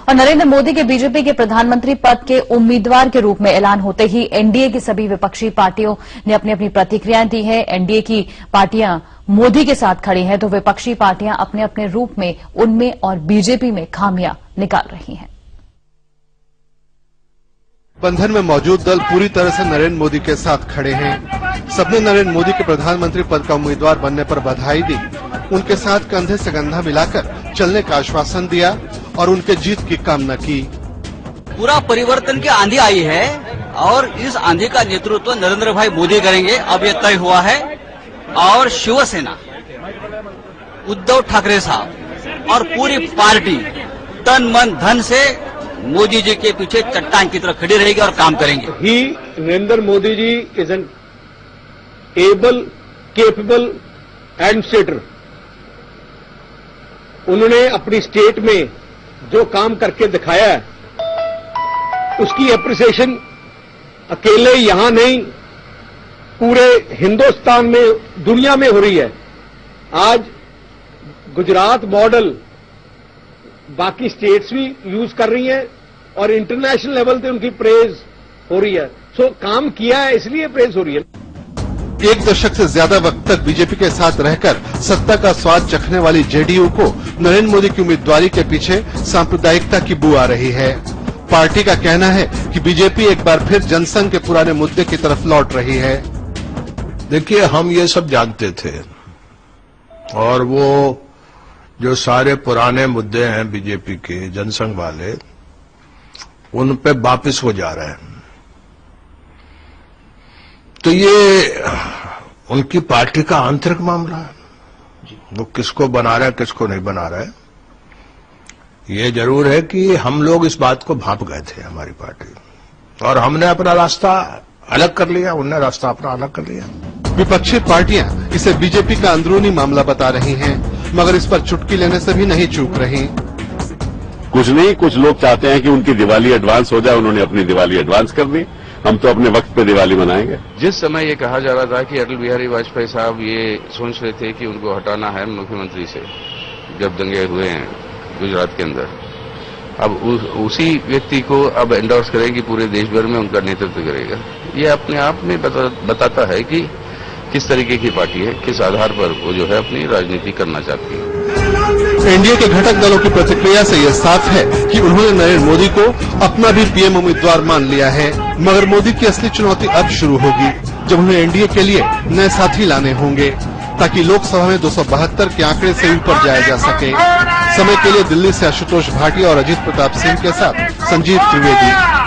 और नरेंद्र मोदी के बीजेपी के प्रधानमंत्री पद के उम्मीदवार के रूप में ऐलान होते ही एनडीए की सभी विपक्षी पार्टियों ने अपनी अपनी प्रतिक्रियाएं दी है। एनडीए की पार्टियां मोदी के साथ खड़ी हैं तो विपक्षी पार्टियां अपने अपने रूप में उनमें और बीजेपी में खामियां निकाल रही हैं। बंधन में मौजूद दल पूरी तरह से नरेंद्र मोदी के साथ खड़े हैं। सबने नरेंद्र मोदी के प्रधानमंत्री पद का उम्मीदवार बनने पर बधाई दी, उनके साथ कंधे से कंधा मिलाकर चलने का आश्वासन दिया और उनके जीत की कामना की। पूरा परिवर्तन की आंधी आई है और इस आंधी का नेतृत्व नरेंद्र भाई मोदी करेंगे, अब ये तय हुआ है। और शिवसेना, उद्धव ठाकरे साहब और पूरी पार्टी तन मन धन से मोदी जी के पीछे चट्टान की तरह खड़ी रहेगी और काम करेंगे। He Narendra Modi ji is an able, capable administrator. उन्होंने अपनी स्टेट में जो काम करके दिखाया है उसकी एप्रिसिएशन अकेले यहां नहीं पूरे हिंदुस्तान में, दुनिया में हो रही है। आज गुजरात मॉडल बाकी स्टेट्स भी यूज कर रही हैं और इंटरनेशनल लेवल पे उनकी प्रेज हो रही है। सो काम किया है इसलिए प्रेज हो रही है। एक दशक से ज्यादा वक्त तक बीजेपी के साथ रहकर सत्ता का स्वाद चखने वाली जेडीयू को नरेंद्र मोदी की उम्मीदवारी के पीछे सांप्रदायिकता की बू आ रही है। पार्टी का कहना है कि बीजेपी एक बार फिर जनसंघ के पुराने मुद्दे की तरफ लौट रही है। देखिए, हम ये सब जानते थे और वो जो सारे पुराने मुद्दे हैं बीजेपी के, जनसंघ वाले, उन पे वापस हो जा रहे हैं। तो ये उनकी पार्टी का आंतरिक मामला है, वो किसको बना रहा है किसको नहीं बना रहा है। ये जरूर है कि हम लोग इस बात को भांप गए थे, हमारी पार्टी, और हमने अपना रास्ता अलग कर लिया, उनने रास्ता अपना अलग कर लिया। विपक्षी पार्टियां इसे बीजेपी का अंदरूनी मामला बता रही हैं, मगर इस पर चुटकी लेने से भी नहीं चूक रही। कुछ नहीं, कुछ लोग चाहते हैं कि उनकी दिवाली एडवांस हो जाए, उन्होंने अपनी दिवाली एडवांस कर दी। हम तो अपने वक्त पे दिवाली मनाएंगे। जिस समय ये कहा जा रहा था कि अटल बिहारी वाजपेयी साहब ये सोच रहे थे कि उनको हटाना है मुख्यमंत्री से, जब दंगे हुए हैं गुजरात के अंदर, अब उसी व्यक्ति को अब एंडोर्स करेगी, पूरे देश भर में उनका नेतृत्व करेगा। ये अपने आप में बताता है कि किस तरीके की पार्टी है, किस आधार पर वो जो है अपनी राजनीति करना चाहती है। एनडीए के घटक दलों की प्रतिक्रिया से यह साफ है कि उन्होंने नरेंद्र मोदी को अपना भी पीएम उम्मीदवार मान लिया है, मगर मोदी की असली चुनौती अब शुरू होगी जब उन्हें एनडीए के लिए नए साथी लाने होंगे ताकि लोकसभा में 272 के आंकड़े से ऊपर जाया जा सके। समय के लिए दिल्ली से आशुतोष भाटिया और अजीत प्रताप सिंह के साथ संजीव त्रिवेदी।